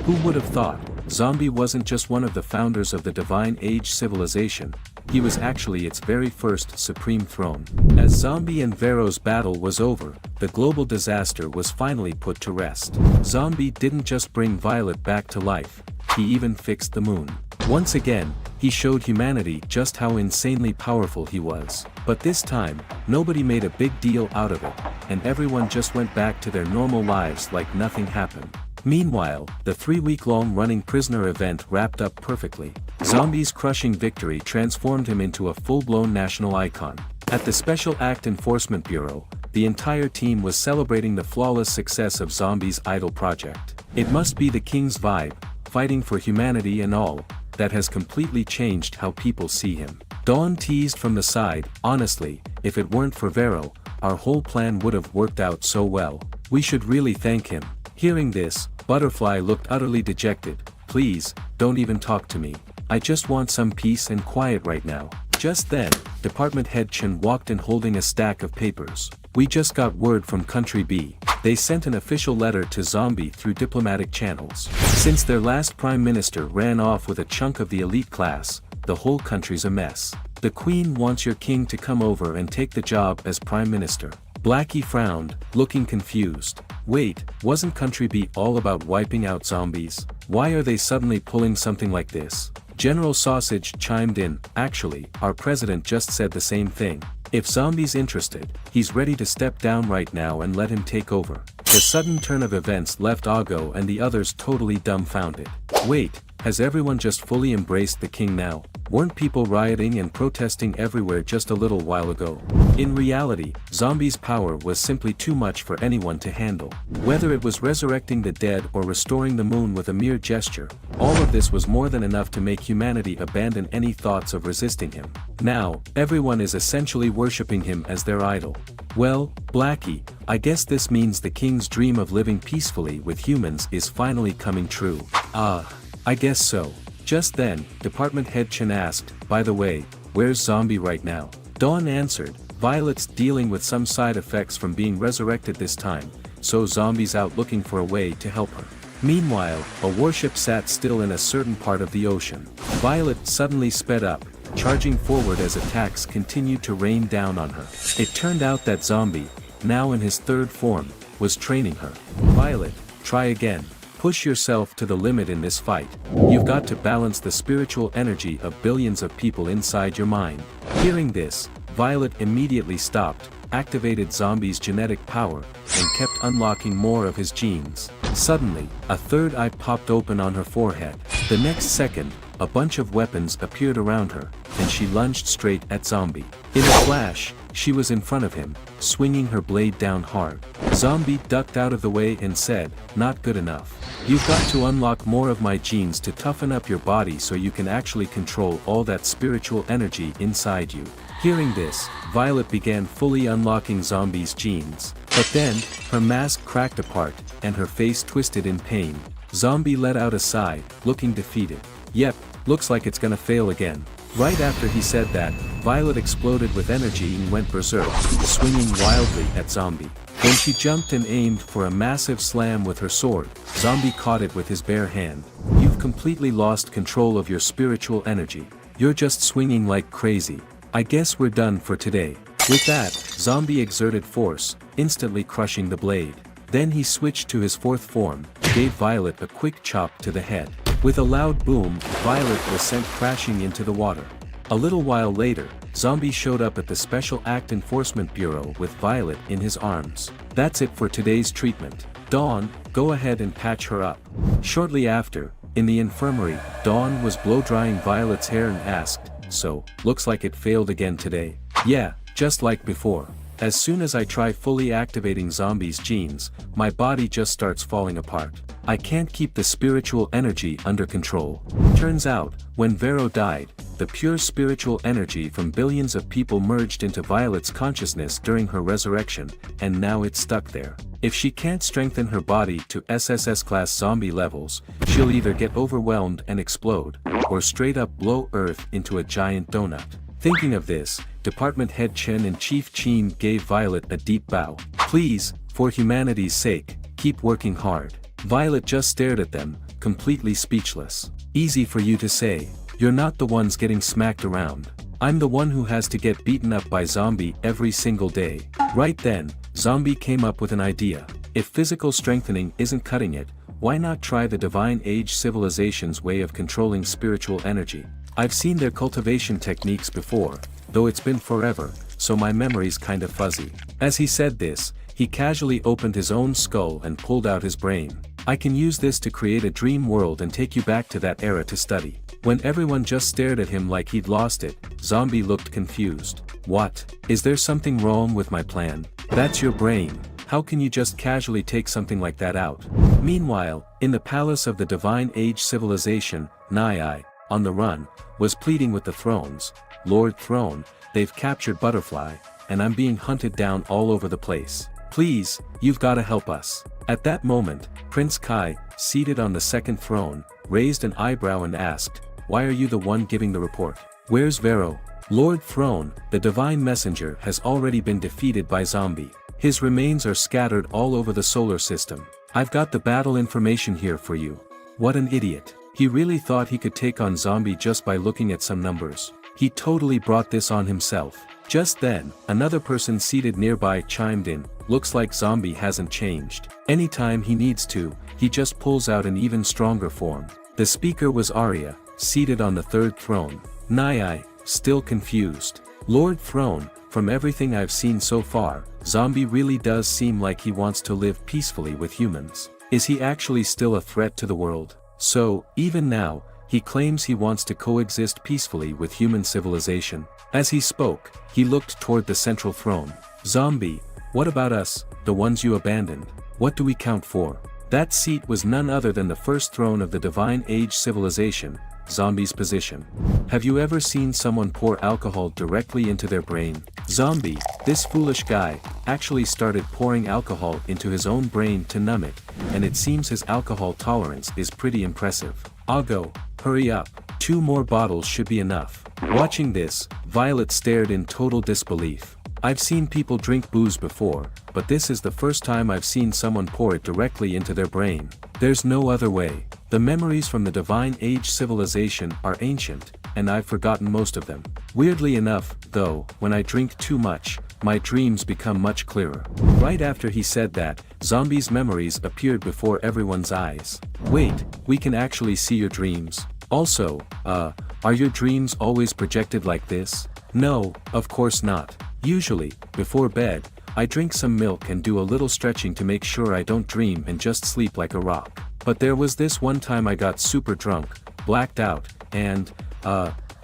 Who would have thought? Zombie wasn't just one of the founders of the Divine Age civilization, he was actually its very first supreme throne. As Zombie and Vero's battle was over, the global disaster was finally put to rest. Zombie didn't just bring Violet back to life, he even fixed the moon. Once again, he showed humanity just how insanely powerful he was. But this time, nobody made a big deal out of it, and everyone just went back to their normal lives like nothing happened. Meanwhile, the 3-week-long running prisoner event wrapped up perfectly. Zombie's crushing victory transformed him into a full-blown national icon. At the Special Act Enforcement Bureau, the entire team was celebrating the flawless success of Zombie's idol project. It must be the King's vibe, fighting for humanity and all, that has completely changed how people see him. Dawn teased from the side, honestly, if it weren't for Vero, our whole plan would have worked out so well. We should really thank him. Hearing this, Butterfly looked utterly dejected. Please, don't even talk to me. I just want some peace and quiet right now. Just then, Department Head Chen walked in holding a stack of papers. We just got word from Country B. They sent an official letter to Zombie through diplomatic channels. Since their last prime minister ran off with a chunk of the elite class, the whole country's a mess. The Queen wants your king to come over and take the job as prime minister. Blackie frowned, looking confused. Wait, wasn't Country B all about wiping out zombies? Why are they suddenly pulling something like this? General Sausage chimed in, actually, our president just said the same thing. If Zombie's interested, he's ready to step down right now and let him take over. The sudden turn of events left Ago and the others totally dumbfounded. Wait, has everyone just fully embraced the king now? Weren't people rioting and protesting everywhere just a little while ago? In reality, Zombie's power was simply too much for anyone to handle. Whether it was resurrecting the dead or restoring the moon with a mere gesture, all of this was more than enough to make humanity abandon any thoughts of resisting him. Now, everyone is essentially worshipping him as their idol. Well, Blackie, I guess this means the king's dream of living peacefully with humans is finally coming true. I guess so. Just then, Department Head Chen asked, by the way, where's Zombie right now? Dawn answered, Violet's dealing with some side effects from being resurrected this time, so Zombie's out looking for a way to help her. Meanwhile, a warship sat still in a certain part of the ocean. Violet suddenly sped up, charging forward as attacks continued to rain down on her. It turned out that Zombie, now in his third form, was training her. Violet, try again. Push yourself to the limit in this fight. You've got to balance the spiritual energy of billions of people inside your mind. Hearing this, Violet immediately stopped, activated Zombie's genetic power, and kept unlocking more of his genes. Suddenly, a third eye popped open on her forehead. The next second, a bunch of weapons appeared around her, and she lunged straight at Zombie. In a flash, she was in front of him, swinging her blade down hard. Zombie ducked out of the way and said, not good enough. You've got to unlock more of my genes to toughen up your body so you can actually control all that spiritual energy inside you. Hearing this, Violet began fully unlocking Zombie's genes. But then, her mask cracked apart, and her face twisted in pain. Zombie let out a sigh, looking defeated. Yep, looks like it's gonna fail again. Right after he said that, Violet exploded with energy and went berserk, swinging wildly at Zombie. When she jumped and aimed for a massive slam with her sword, Zombie caught it with his bare hand. You've completely lost control of your spiritual energy. You're just swinging like crazy. I guess we're done for today. With that, Zombie exerted force, instantly crushing the blade. Then he switched to his fourth form, gave Violet a quick chop to the head. With a loud boom, Violet was sent crashing into the water. A little while later, Zombie showed up at the Special Act Enforcement Bureau with Violet in his arms. That's it for today's treatment. Dawn, go ahead and patch her up. Shortly after, in the infirmary, Dawn was blow-drying Violet's hair and asked, so, looks like it failed again today. Yeah, just like before. As soon as I try fully activating Zombie's genes, my body just starts falling apart. I can't keep the spiritual energy under control. Turns out, when Vero died, the pure spiritual energy from billions of people merged into Violet's consciousness during her resurrection, and now it's stuck there. If she can't strengthen her body to SSS-class zombie levels, she'll either get overwhelmed and explode, or straight up blow Earth into a giant donut. Thinking of this, Department Head Chen and Chief Chin gave Violet a deep bow. Please, for humanity's sake, keep working hard. Violet just stared at them, completely speechless. Easy for you to say. You're not the ones getting smacked around. I'm the one who has to get beaten up by Zombie every single day. Right then, Zombie came up with an idea. If physical strengthening isn't cutting it, why not try the Divine Age civilization's way of controlling spiritual energy? I've seen their cultivation techniques before, though it's been forever, so my memory's kinda fuzzy. As he said this, he casually opened his own skull and pulled out his brain. I can use this to create a dream world and take you back to that era to study. When everyone just stared at him like he'd lost it, Zombie looked confused. What? Is there something wrong with my plan? That's your brain. How can you just casually take something like that out? Meanwhile, in the palace of the Divine Age civilization, Nai, on the run, was pleading with the thrones. Lord Throne, they've captured Butterfly, and I'm being hunted down all over the place. Please, you've gotta help us. At that moment, Prince Kai, seated on the second throne, raised an eyebrow and asked, why are you the one giving the report? Where's Vero? Lord Throne, the divine messenger has already been defeated by Zombie. His remains are scattered all over the solar system. I've got the battle information here for you. What an idiot. He really thought he could take on Zombie just by looking at some numbers. He totally brought this on himself. Just then, another person seated nearby chimed in, looks like Zombie hasn't changed. Anytime he needs to, he just pulls out an even stronger form. The speaker was Arya, seated on the third throne. Nai, still confused. Lord Throne, from everything I've seen so far, Zombie really does seem like he wants to live peacefully with humans. Is he actually still a threat to the world? So, even now, he claims he wants to coexist peacefully with human civilization. As he spoke, he looked toward the central throne. Zombie, what about us, the ones you abandoned? What do we count for? That seat was none other than the first throne of the Divine Age civilization, Zombie's position. Have you ever seen someone pour alcohol directly into their brain? Zombie, this foolish guy, actually started pouring alcohol into his own brain to numb it, and it seems his alcohol tolerance is pretty impressive. Ago, hurry up, 2 more bottles should be enough. Watching this, Violet stared in total disbelief. I've seen people drink booze before, but this is the first time I've seen someone pour it directly into their brain. There's no other way. The memories from the Divine Age civilization are ancient, and I've forgotten most of them. Weirdly enough, though, when I drink too much, my dreams become much clearer. Right after he said that, Zombie's memories appeared before everyone's eyes. Wait, we can actually see your dreams. Also, are your dreams always projected like this? No, of course not. Usually, before bed, I drink some milk and do a little stretching to make sure I don't dream and just sleep like a rock. But there was this one time I got super drunk, blacked out, and,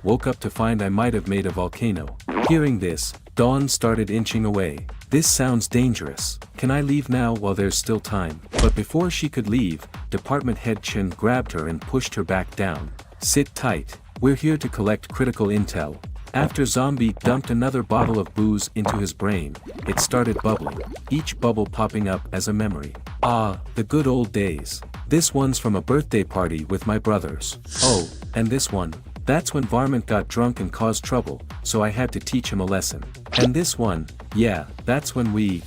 woke up to find I might have made a volcano. Hearing this, Dawn started inching away. This sounds dangerous. Can I leave now while there's still time? But before she could leave, Department Head Chen grabbed her and pushed her back down. Sit tight. We're here to collect critical intel. After Zombie dumped another bottle of booze into his brain, it started bubbling, each bubble popping up as a memory. Ah, the good old days. This one's from a birthday party with my brothers. Oh, and this one. That's when Varmint got drunk and caused trouble, so I had to teach him a lesson. And this one, yeah, that's when we,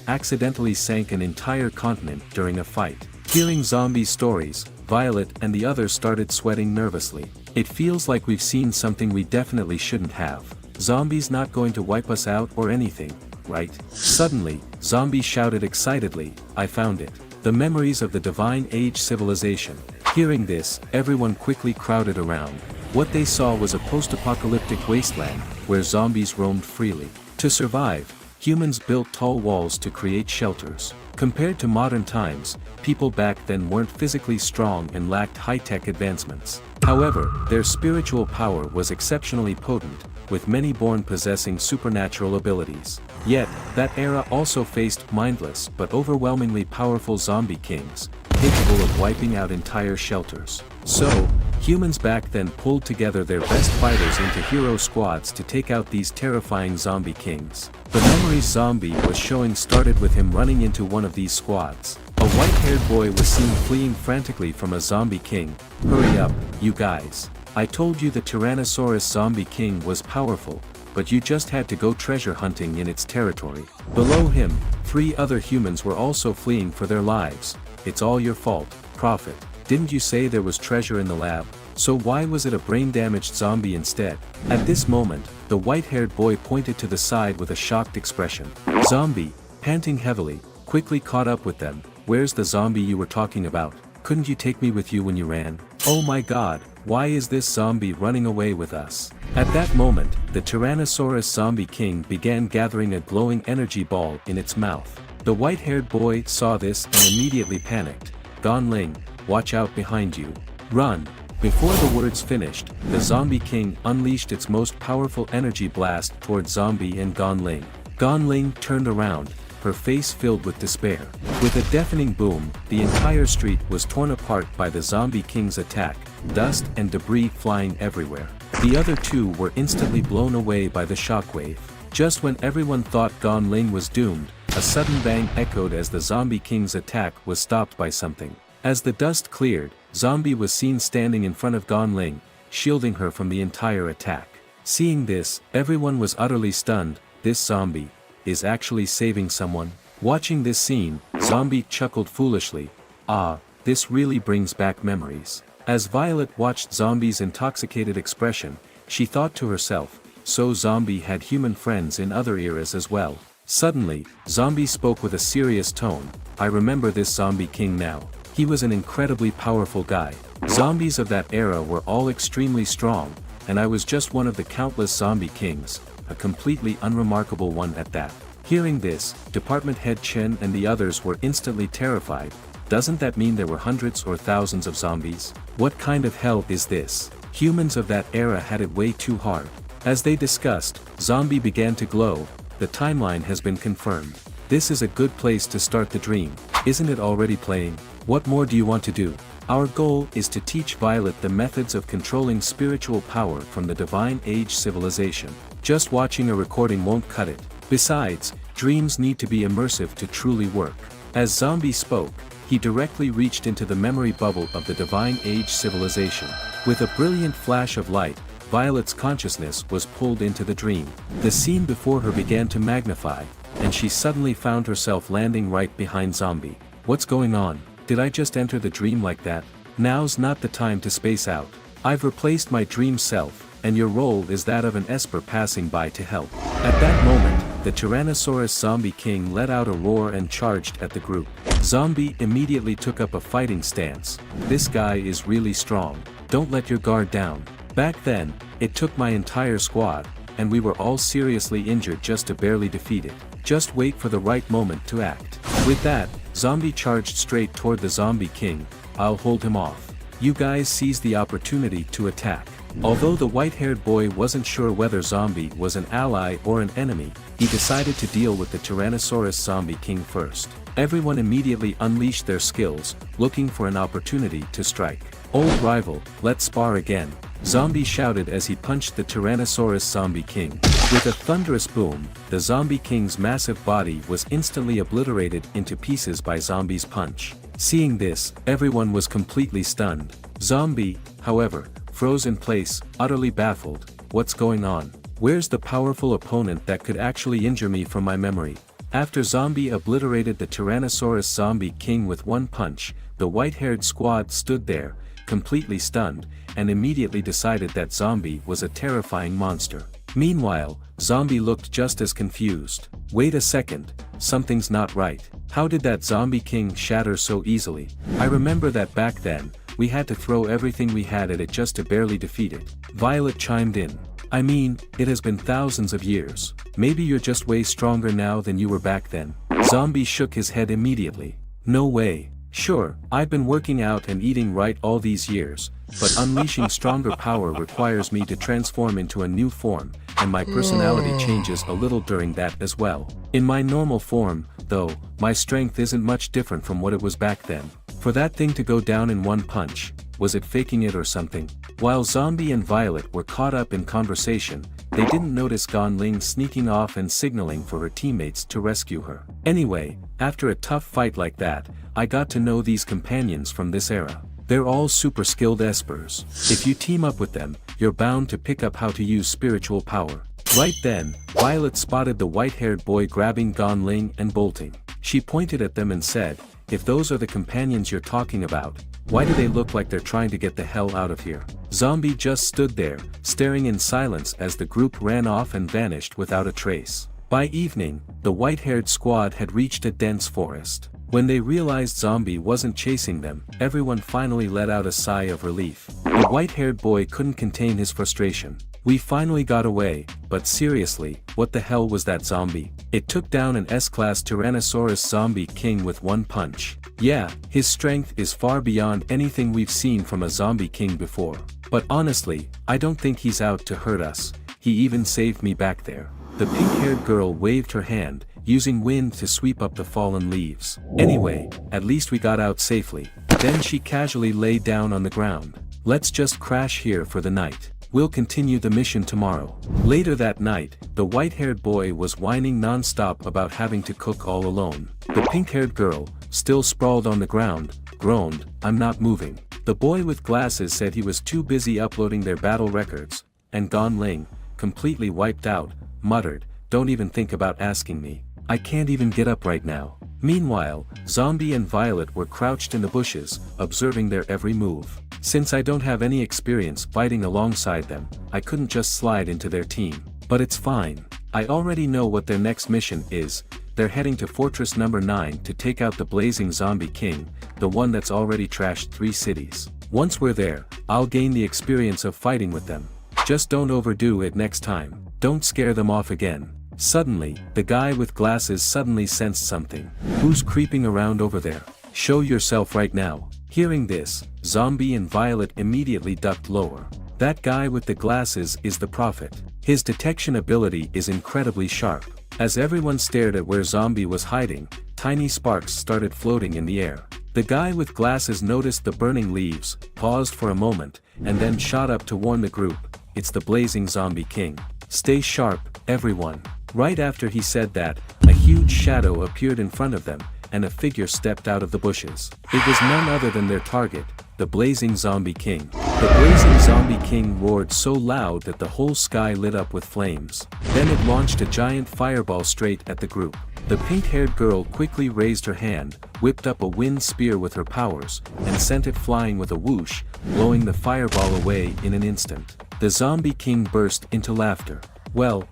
accidentally sank an entire continent during a fight. Hearing Zombie's stories, Violet and the others started sweating nervously. It feels like we've seen something we definitely shouldn't have. Zombie's not going to wipe us out or anything, right? Suddenly, Zombie shouted excitedly, I found it. The memories of the Divine Age civilization. Hearing this, everyone quickly crowded around. What they saw was a post-apocalyptic wasteland, where zombies roamed freely. To survive, humans built tall walls to create shelters. Compared to modern times, people back then weren't physically strong and lacked high-tech advancements. However, their spiritual power was exceptionally potent, with many born possessing supernatural abilities. Yet, that era also faced mindless but overwhelmingly powerful zombie kings, capable of wiping out entire shelters. So, humans back then pulled together their best fighters into hero squads to take out these terrifying zombie kings. The memories Zombie was showing started with him running into one of these squads. A white-haired boy was seen fleeing frantically from a zombie king. Hurry up, you guys. I told you the Tyrannosaurus zombie king was powerful, but you just had to go treasure hunting in its territory. Below him, 3 other humans were also fleeing for their lives. It's all your fault, Prophet. Didn't you say there was treasure in the lab? So why was it a brain-damaged zombie instead? At this moment, the white-haired boy pointed to the side with a shocked expression. Zombie, panting heavily, quickly caught up with them. Where's the zombie you were talking about? Couldn't you take me with you when you ran? Oh my god, why is this zombie running away with us? At that moment, the Tyrannosaurus zombie king began gathering a glowing energy ball in its mouth. The white-haired boy saw this and immediately panicked. Gan Ling, watch out behind you. Run. Before the words finished, the zombie king unleashed its most powerful energy blast towards Zombie and Gan Ling. Gan Ling turned around, her face filled with despair. With a deafening boom, the entire street was torn apart by the zombie king's attack, dust and debris flying everywhere. The other two were instantly blown away by the shockwave. Just when everyone thought Gan Ling was doomed, a sudden bang echoed as the zombie king's attack was stopped by something. As the dust cleared, Zombie was seen standing in front of Gan Ling, shielding her from the entire attack. Seeing this, everyone was utterly stunned. This zombie is actually saving someone. Watching this scene, Zombie chuckled foolishly. Ah, this really brings back memories. As Violet watched Zombie's intoxicated expression, she thought to herself, so Zombie had human friends in other eras as well. Suddenly, Zombie spoke with a serious tone. I remember this zombie king now. He was an incredibly powerful guy. Zombies of that era were all extremely strong, and I was just one of the countless zombie kings, a completely unremarkable one at that. Hearing this, Department Head Chen and the others were instantly terrified. Doesn't that mean there were hundreds or thousands of zombies? What kind of hell is this? Humans of that era had it way too hard. As they discussed, Zombie began to glow. The timeline has been confirmed. This is a good place to start the dream. Isn't it already playing? What more do you want to do? Our goal is to teach Violet the methods of controlling spiritual power from the Divine Age civilization. Just watching a recording won't cut it. Besides, dreams need to be immersive to truly work. As Zombie spoke, he directly reached into the memory bubble of the Divine Age civilization. With a brilliant flash of light, Violet's consciousness was pulled into the dream. The scene before her began to magnify, and she suddenly found herself landing right behind Zombie. What's going on? Did I just enter the dream like that? Now's not the time to space out. I've replaced my dream self, and your role is that of an Esper passing by to help. At that moment, the Tyrannosaurus zombie king let out a roar and charged at the group. Zombie immediately took up a fighting stance. This guy is really strong. Don't let your guard down. Back then, it took my entire squad, and we were all seriously injured just to barely defeat it. Just wait for the right moment to act. With that, Zombie charged straight toward the zombie king. I'll hold him off. You guys seized the opportunity to attack. Although the white-haired boy wasn't sure whether Zombie was an ally or an enemy, he decided to deal with the Tyrannosaurus zombie king first. Everyone immediately unleashed their skills, looking for an opportunity to strike. Old rival, let's spar again. Zombie shouted as he punched the Tyrannosaurus zombie king. With a thunderous boom, the zombie king's massive body was instantly obliterated into pieces by Zombie's punch. Seeing this, everyone was completely stunned. Zombie, however, froze in place, utterly baffled. What's going on? Where's the powerful opponent that could actually injure me from my memory? After Zombie obliterated the Tyrannosaurus zombie king with one punch, the white-haired squad stood there, completely stunned, and immediately decided that Zombie was a terrifying monster. Meanwhile, Zombie looked just as confused. Wait a second, something's not right. How did that zombie king shatter so easily? I remember that back then, we had to throw everything we had at it just to barely defeat it. Violet chimed in. I mean, it has been thousands of years. Maybe you're just way stronger now than you were back then. Zombie shook his head immediately. No way. Sure, I've been working out and eating right all these years, but unleashing stronger power requires me to transform into a new form, and my personality changes a little during that as well. In my normal form, though, my strength isn't much different from what it was back then. For that thing to go down in one punch, was it faking it or something? While Zombie and Violet were caught up in conversation, they didn't notice Gan Ling sneaking off and signaling for her teammates to rescue her. Anyway, after a tough fight like that, I got to know these companions from this era. They're all super skilled espers. If you team up with them, you're bound to pick up how to use spiritual power. Right then, Violet spotted the white-haired boy grabbing Gan Ling and bolting. She pointed at them and said, if those are the companions you're talking about, Why do they look like they're trying to get the hell out of here? Zombie just stood there, staring in silence as the group ran off and vanished without a trace. By evening, the white-haired squad had reached a dense forest. When they realized Zombie wasn't chasing them, everyone finally let out a sigh of relief. The white-haired boy couldn't contain his frustration. We finally got away, but seriously, what the hell was that zombie? It took down an S-class Tyrannosaurus zombie king with one punch. Yeah, his strength is far beyond anything we've seen from a zombie king before. But honestly, I don't think he's out to hurt us. He even saved me back there. The pink-haired girl waved her hand, using wind to sweep up the fallen leaves. Anyway, at least we got out safely. Then she casually lay down on the ground. Let's just crash here for the night. We'll continue the mission tomorrow. Later that night, the white-haired boy was whining non-stop about having to cook all alone. The pink-haired girl, still sprawled on the ground, groaned, "I'm not moving." The boy with glasses said he was too busy uploading their battle records, and Gan Ling, completely wiped out, muttered, "Don't even think about asking me. I can't even get up right now." Meanwhile, Zombie and Violet were crouched in the bushes, observing their every move. Since I don't have any experience fighting alongside them, I couldn't just slide into their team. But it's fine. I already know what their next mission is. They're heading to Fortress number 9 to take out the blazing zombie king, the one that's already trashed 3 cities. Once we're there, I'll gain the experience of fighting with them. Just don't overdo it next time. Don't scare them off again. Suddenly, the guy with glasses suddenly sensed something. Who's creeping around over there? Show yourself right now. Hearing this, Zombie and Violet immediately ducked lower. That guy with the glasses is the Prophet. His detection ability is incredibly sharp. As everyone stared at where Zombie was hiding, tiny sparks started floating in the air. The guy with glasses noticed the burning leaves, paused for a moment, and then shot up to warn the group, "It's the blazing zombie king. Stay sharp, everyone." Right after he said that, a huge shadow appeared in front of them, and a figure stepped out of the bushes. It was none other than their target, the blazing zombie king. The blazing zombie king roared so loud that the whole sky lit up with flames. Then it launched a giant fireball straight at the group. The pink-haired girl quickly raised her hand, whipped up a wind spear with her powers, and sent it flying with a whoosh, blowing the fireball away in an instant. The zombie king burst into laughter. Well,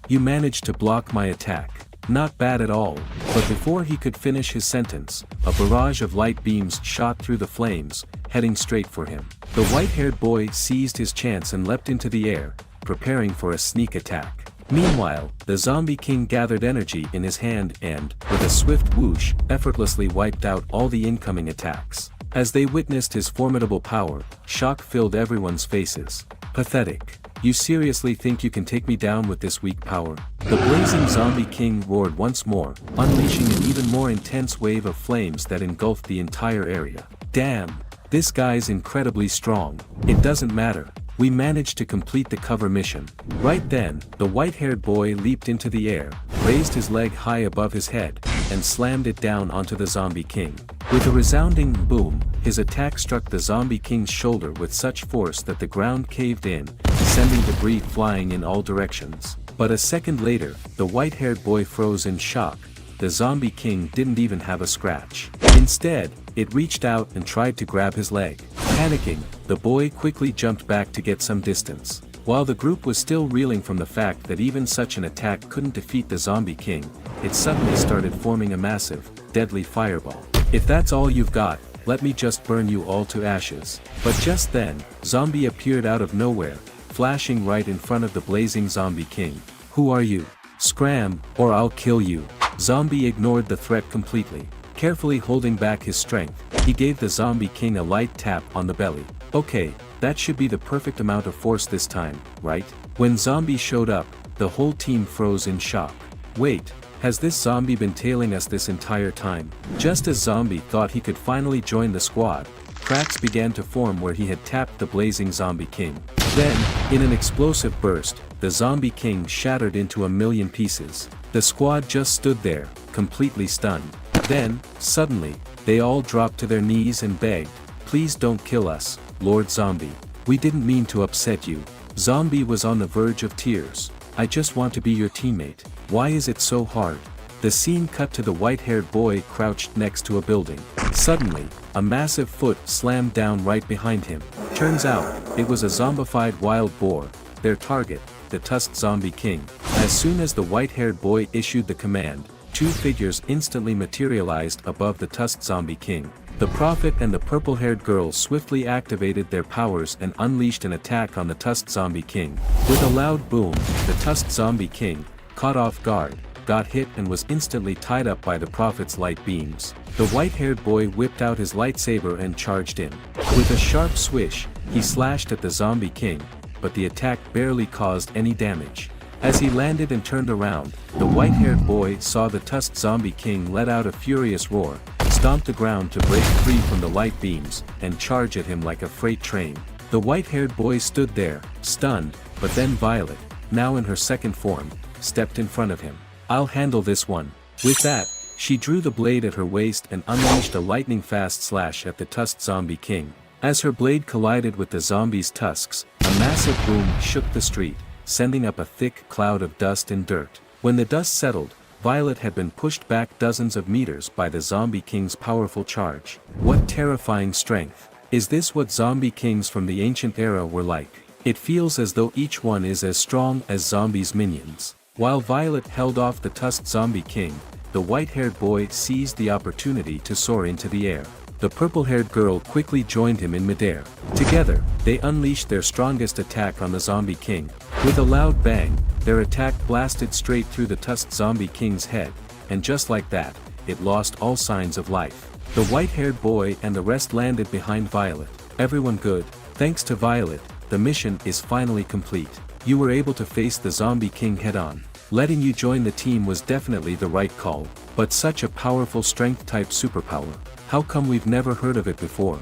you managed to block my attack. Not bad at all." But before he could finish his sentence, a barrage of light beams shot through the flames, heading straight for him. The white-haired boy seized his chance and leapt into the air, preparing for a sneak attack. Meanwhile, the zombie king gathered energy in his hand and, with a swift whoosh, effortlessly wiped out all the incoming attacks. As they witnessed his formidable power, shock filled everyone's faces. Pathetic. You seriously think you can take me down with this weak power? The blazing zombie king roared once more, unleashing an even more intense wave of flames that engulfed the entire area. Damn! This guy's incredibly strong. It doesn't matter. We managed to complete the cover mission. Right then, the white-haired boy leaped into the air, raised his leg high above his head, and slammed it down onto the zombie king. With a resounding boom, his attack struck the zombie king's shoulder with such force that the ground caved in, sending debris flying in all directions. But a second later, the white-haired boy froze in shock. The zombie king didn't even have a scratch. Instead, it reached out and tried to grab his leg. Panicking, the boy quickly jumped back to get some distance. While the group was still reeling from the fact that even such an attack couldn't defeat the zombie king, it suddenly started forming a massive, deadly fireball. "If that's all you've got, let me just burn you all to ashes." But just then, Zombie appeared out of nowhere, flashing right in front of the blazing zombie king. "Who are you? Scram, or I'll kill you." Zombie ignored the threat completely. Carefully holding back his strength, he gave the zombie king a light tap on the belly. "Okay, that should be the perfect amount of force this time, right?" When Zombie showed up, the whole team froze in shock. "Wait, has this zombie been tailing us this entire time?" Just as Zombie thought he could finally join the squad, cracks began to form where he had tapped the blazing zombie king. Then, in an explosive burst, the zombie king shattered into a million pieces. The squad just stood there, completely stunned. Then, suddenly, they all dropped to their knees and begged, "Please don't kill us, Lord Zombie. We didn't mean to upset you." Zombie was on the verge of tears. "I just want to be your teammate. Why is it so hard?" The scene cut to the white-haired boy crouched next to a building. Suddenly, a massive foot slammed down right behind him. Turns out, it was a zombified wild boar, their target, the tusked zombie king. As soon as the white-haired boy issued the command, two figures instantly materialized above the tusked zombie king. The prophet and the purple-haired girl swiftly activated their powers and unleashed an attack on the tusked zombie king. With a loud boom, the tusked zombie king, caught off guard, got hit and was instantly tied up by the prophet's light beams. The white-haired boy whipped out his lightsaber and charged in. With a sharp swish, he slashed at the zombie king, but the attack barely caused any damage. As he landed and turned around, the white-haired boy saw the tusked zombie king let out a furious roar, stomp the ground to break free from the light beams, and charge at him like a freight train. The white-haired boy stood there, stunned, but then Violet, now in her second form, stepped in front of him. "I'll handle this one." With that, she drew the blade at her waist and unleashed a lightning-fast slash at the tusked zombie king. As her blade collided with the zombie's tusks, a massive boom shook the street, sending up a thick cloud of dust and dirt. When the dust settled, Violet had been pushed back dozens of meters by the zombie king's powerful charge. What terrifying strength! Is this what zombie kings from the ancient era were like? It feels as though each one is as strong as zombies' minions. While Violet held off the tusked zombie king, the white-haired boy seized the opportunity to soar into the air. The purple-haired girl quickly joined him in midair. Together, they unleashed their strongest attack on the zombie king. With a loud bang, their attack blasted straight through the tusked zombie king's head, and just like that, it lost all signs of life. The white-haired boy and the rest landed behind Violet. Everyone good? Thanks to Violet, the mission is finally complete. You were able to face the zombie king head-on. Letting you join the team was definitely the right call, but such a powerful strength-type superpower. How come we've never heard of it before?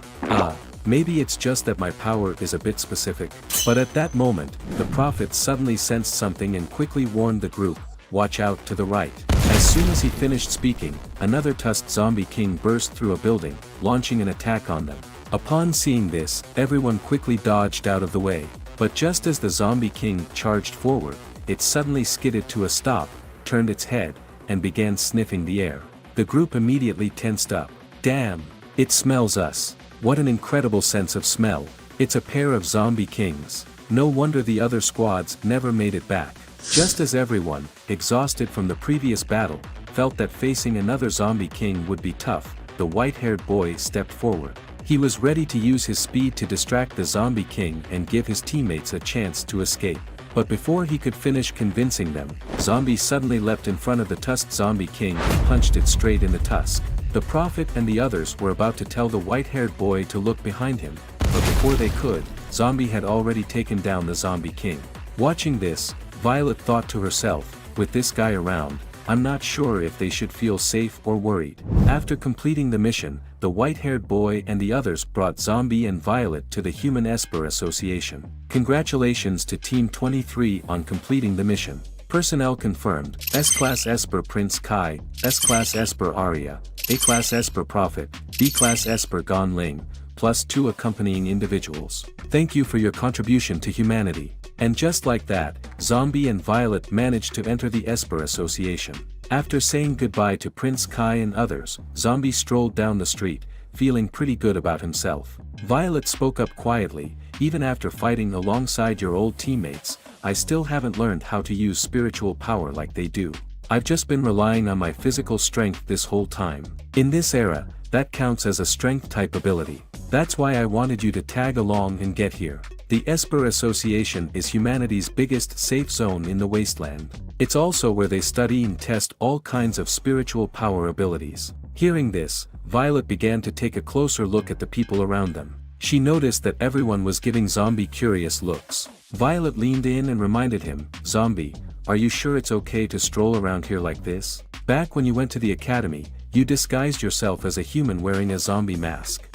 Maybe it's just that my power is a bit specific. But at that moment, the prophet suddenly sensed something and quickly warned the group, "Watch out to the right." As soon as he finished speaking, another tusked zombie king burst through a building, launching an attack on them. Upon seeing this, everyone quickly dodged out of the way. But just as the zombie king charged forward, it suddenly skidded to a stop, turned its head, and began sniffing the air. The group immediately tensed up. Damn! It smells us. What an incredible sense of smell. It's a pair of zombie kings. No wonder the other squads never made it back. Just as everyone, exhausted from the previous battle, felt that facing another zombie king would be tough, the white-haired boy stepped forward. He was ready to use his speed to distract the zombie king and give his teammates a chance to escape. But before he could finish convincing them, Zombie suddenly leapt in front of the tusked zombie king and punched it straight in the tusk. The prophet and the others were about to tell the white-haired boy to look behind him, but before they could, Zombie had already taken down the zombie king. Watching this, Violet thought to herself, with this guy around, I'm not sure if they should feel safe or worried. After completing the mission, the white-haired boy and the others brought Zombie and Violet to the Human Esper Association. Congratulations to Team 23 on completing the mission. Personnel confirmed: S-Class Esper Prince Kai, S-Class Esper Arya, A-Class Esper Prophet, B-Class Esper Gon Ling, plus 2 accompanying individuals. Thank you for your contribution to humanity. And just like that, Zombie and Violet managed to enter the Esper Association. After saying goodbye to Prince Kai and others, Zombie strolled down the street, feeling pretty good about himself. Violet spoke up quietly, even after fighting alongside your old teammates, I still haven't learned how to use spiritual power like they do. I've just been relying on my physical strength this whole time. In this era, that counts as a strength-type ability. That's why I wanted you to tag along and get here. The Esper Association is humanity's biggest safe zone in the wasteland. It's also where they study and test all kinds of spiritual power abilities. Hearing this, Violet began to take a closer look at the people around them. She noticed that everyone was giving Zombie curious looks. Violet leaned in and reminded him, Zombie, are you sure it's okay to stroll around here like this? Back when you went to the academy, you disguised yourself as a human wearing a zombie mask.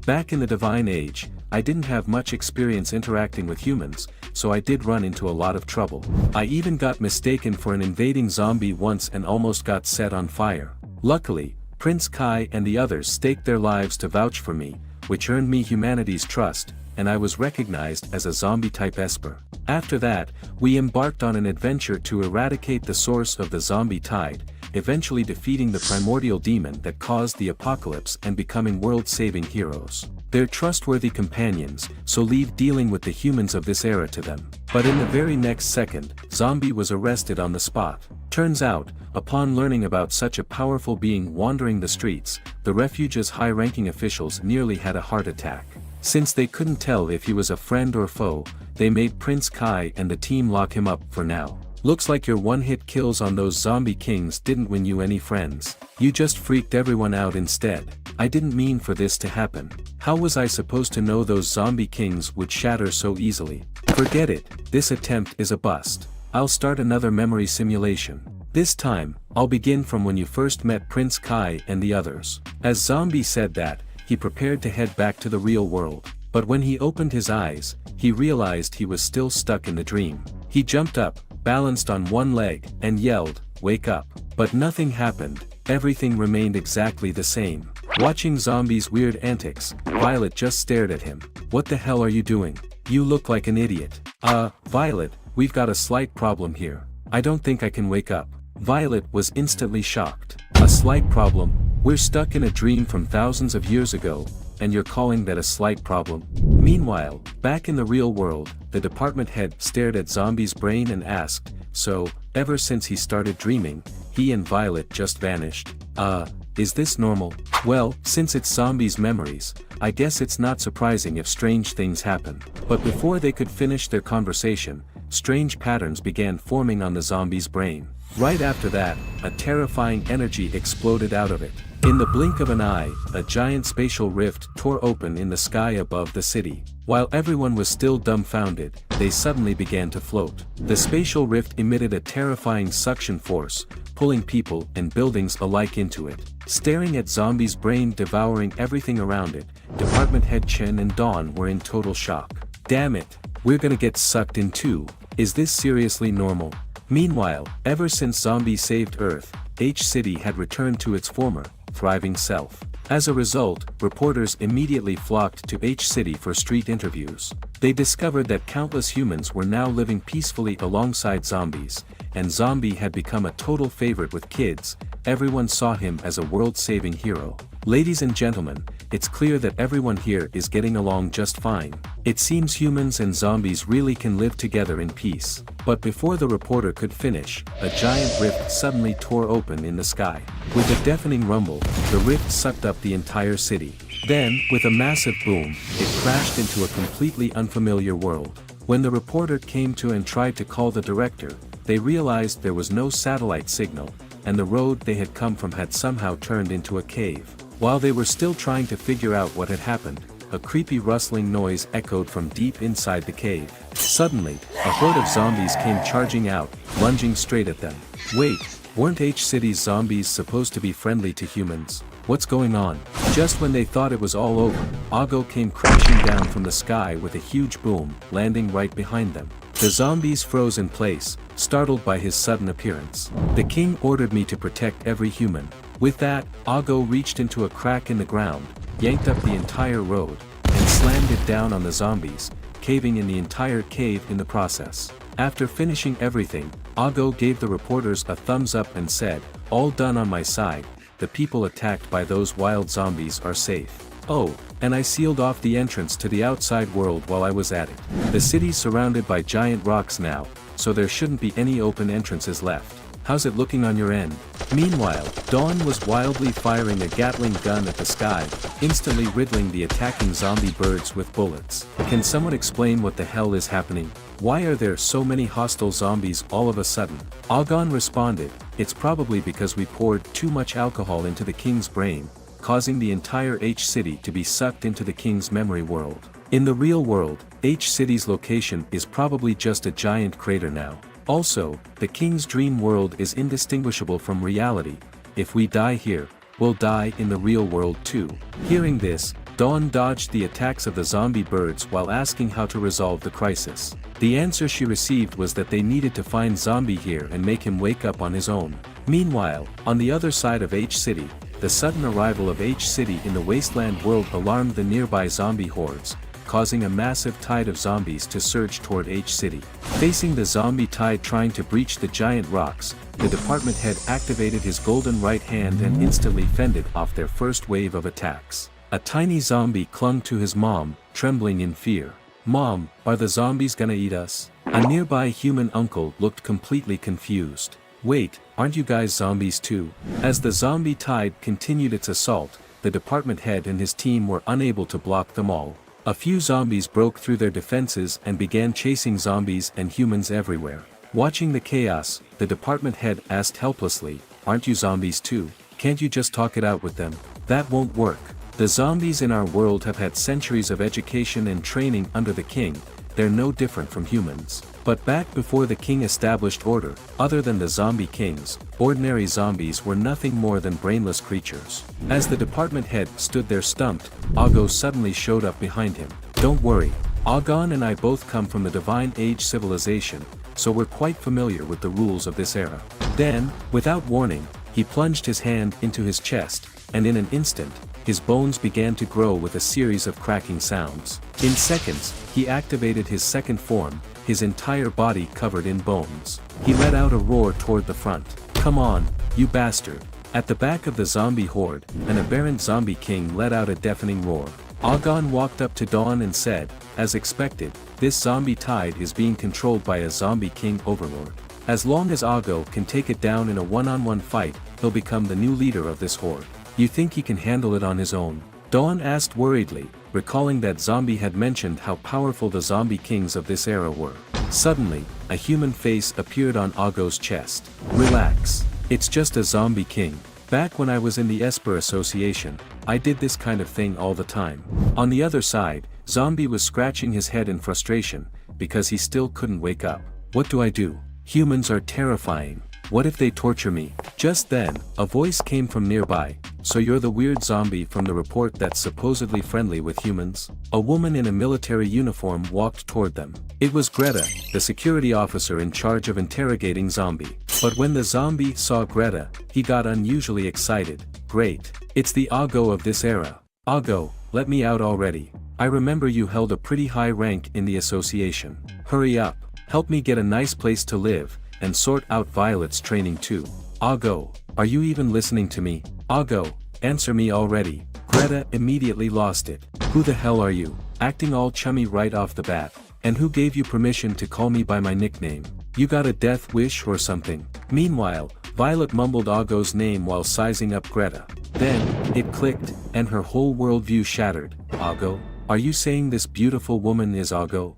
Back in the Divine Age, I didn't have much experience interacting with humans, so I did run into a lot of trouble. I even got mistaken for an invading zombie once and almost got set on fire. Luckily, Prince Kai and the others staked their lives to vouch for me, which earned me humanity's trust, and I was recognized as a zombie-type Esper. After that, we embarked on an adventure to eradicate the source of the zombie tide, eventually defeating the primordial demon that caused the apocalypse and becoming world-saving heroes. They're trustworthy companions, so leave dealing with the humans of this era to them. But in the very next second, Zombie was arrested on the spot. Turns out, upon learning about such a powerful being wandering the streets, the refuge's high-ranking officials nearly had a heart attack. Since they couldn't tell if he was a friend or foe, they made Prince Kai and the team lock him up for now. Looks like your one-hit kills on those zombie kings didn't win you any friends. You just freaked everyone out instead. I didn't mean for this to happen. How was I supposed to know those zombie kings would shatter so easily? Forget it, this attempt is a bust. I'll start another memory simulation. This time, I'll begin from when you first met Prince Kai and the others. As Zombie said that, he prepared to head back to the real world. But when he opened his eyes, he realized he was still stuck in the dream. He jumped up, balanced on one leg, and yelled, "Wake up." But nothing happened, everything remained exactly the same. Watching Zombie's weird antics, Violet just stared at him. "What the hell are you doing? You look like an idiot." Violet, we've got a slight problem here. I don't think I can wake up." Violet was instantly shocked. "A slight problem? We're stuck in a dream from thousands of years ago, and you're calling that a slight problem?" Meanwhile, back in the real world, the department head stared at Zombie's brain and asked, "So, ever since he started dreaming, he and Violet just vanished? Is this normal?" "Well, since it's Zombie's memories, I guess it's not surprising if strange things happen." But before they could finish their conversation, strange patterns began forming on the zombie's brain. Right after that, a terrifying energy exploded out of it. In the blink of an eye, a giant spatial rift tore open in the sky above the city. While everyone was still dumbfounded, they suddenly began to float. The spatial rift emitted a terrifying suction force, pulling people and buildings alike into it. Staring at Zombie's brain devouring everything around it, Department Head Chen and Dawn were in total shock. "Damn it, we're gonna get sucked in too. Is this seriously normal?" Meanwhile, ever since Zombie saved Earth, H-City had returned to its former, thriving self. As a result, reporters immediately flocked to H-City for street interviews. They discovered that countless humans were now living peacefully alongside zombies, and Zombie had become a total favorite with kids. Everyone saw him as a world-saving hero. Ladies and gentlemen, it's clear that everyone here is getting along just fine. It seems humans and zombies really can live together in peace. But before the reporter could finish, a giant rift suddenly tore open in the sky. With a deafening rumble, the rift sucked up the entire city. Then, with a massive boom, it crashed into a completely unfamiliar world. When the reporter came to and tried to call the director, they realized there was no satellite signal, and the road they had come from had somehow turned into a cave. While they were still trying to figure out what had happened, a creepy rustling noise echoed from deep inside the cave. Suddenly, a horde of zombies came charging out, lunging straight at them. Wait, weren't H-City's zombies supposed to be friendly to humans? What's going on? Just when they thought it was all over, Ago came crashing down from the sky with a huge boom, landing right behind them. The zombies froze in place, startled by his sudden appearance. "The king ordered me to protect every human." With that, Ago reached into a crack in the ground, yanked up the entire road, and slammed it down on the zombies, caving in the entire cave in the process. After finishing everything, Ago gave the reporters a thumbs up and said, "All done on my side, the people attacked by those wild zombies are safe. Oh, and I sealed off the entrance to the outside world while I was at it. The city's surrounded by giant rocks now, so there shouldn't be any open entrances left. How's it looking on your end?" Meanwhile, Dawn was wildly firing a Gatling gun at the sky, instantly riddling the attacking zombie birds with bullets. "Can someone explain what the hell is happening? Why are there so many hostile zombies all of a sudden?" Agon responded, "It's probably because we poured too much alcohol into the king's brain, causing the entire H-City to be sucked into the king's memory world. In the real world, H-City's location is probably just a giant crater now. Also, the king's dream world is indistinguishable from reality. If we die here, we'll die in the real world too." Hearing this, Dawn dodged the attacks of the zombie birds while asking how to resolve the crisis. The answer she received was that they needed to find Zombie here and make him wake up on his own. Meanwhile, on the other side of H-City, the sudden arrival of H-City in the wasteland world alarmed the nearby zombie hordes, causing a massive tide of zombies to surge toward H City. Facing the zombie tide trying to breach the giant rocks, the department head activated his golden right hand and instantly fended off their first wave of attacks. A tiny zombie clung to his mom, trembling in fear. "Mom, are the zombies gonna eat us?" A nearby human uncle looked completely confused. "Wait, aren't you guys zombies too?" As the zombie tide continued its assault, the department head and his team were unable to block them all. A few zombies broke through their defenses and began chasing zombies and humans everywhere. Watching the chaos, the department head asked helplessly, "Aren't you zombies too? Can't you just talk it out with them?" "That won't work. The zombies in our world have had centuries of education and training under the king, they're no different from humans." But back before the king established order, other than the zombie kings, ordinary zombies were nothing more than brainless creatures. As the department head stood there stumped, Ago suddenly showed up behind him. "Don't worry, Agon and I both come from the Divine Age civilization, so we're quite familiar with the rules of this era." Then, without warning, he plunged his hand into his chest, and in an instant, his bones began to grow with a series of cracking sounds. In seconds, he activated his second form, his entire body covered in bones. He let out a roar toward the front. "Come on, you bastard." At the back of the zombie horde, an aberrant zombie king let out a deafening roar. Agon walked up to Dawn and said, "As expected, this zombie tide is being controlled by a zombie king overlord. As long as Ago can take it down in a one-on-one fight, he'll become the new leader of this horde. You think he can handle it on his own?" Dawn asked worriedly, recalling that Zombie had mentioned how powerful the zombie kings of this era were. Suddenly, a human face appeared on Ago's chest. "Relax. It's just a zombie king. Back when I was in the Esper Association, I did this kind of thing all the time." On the other side, Zombie was scratching his head in frustration, because he still couldn't wake up. "What do I do? Humans are terrifying. What if they torture me?" Just then, a voice came from nearby. "So you're the weird zombie from the report that's supposedly friendly with humans?" A woman in a military uniform walked toward them. It was Greta, the security officer in charge of interrogating Zombie. But when the zombie saw Greta, he got unusually excited. "Great. It's the Ago of this era. Ago, let me out already. I remember you held a pretty high rank in the association. Hurry up, help me get a nice place to live, and sort out Violet's training too. Ago, are you even listening to me? Ago, answer me already." Greta immediately lost it. "Who the hell are you? Acting all chummy right off the bat. And who gave you permission to call me by my nickname? You got a death wish or something?" Meanwhile, Violet mumbled Ago's name while sizing up Greta. Then, it clicked, and her whole worldview shattered. "Ago? Are you saying this beautiful woman is Ago?"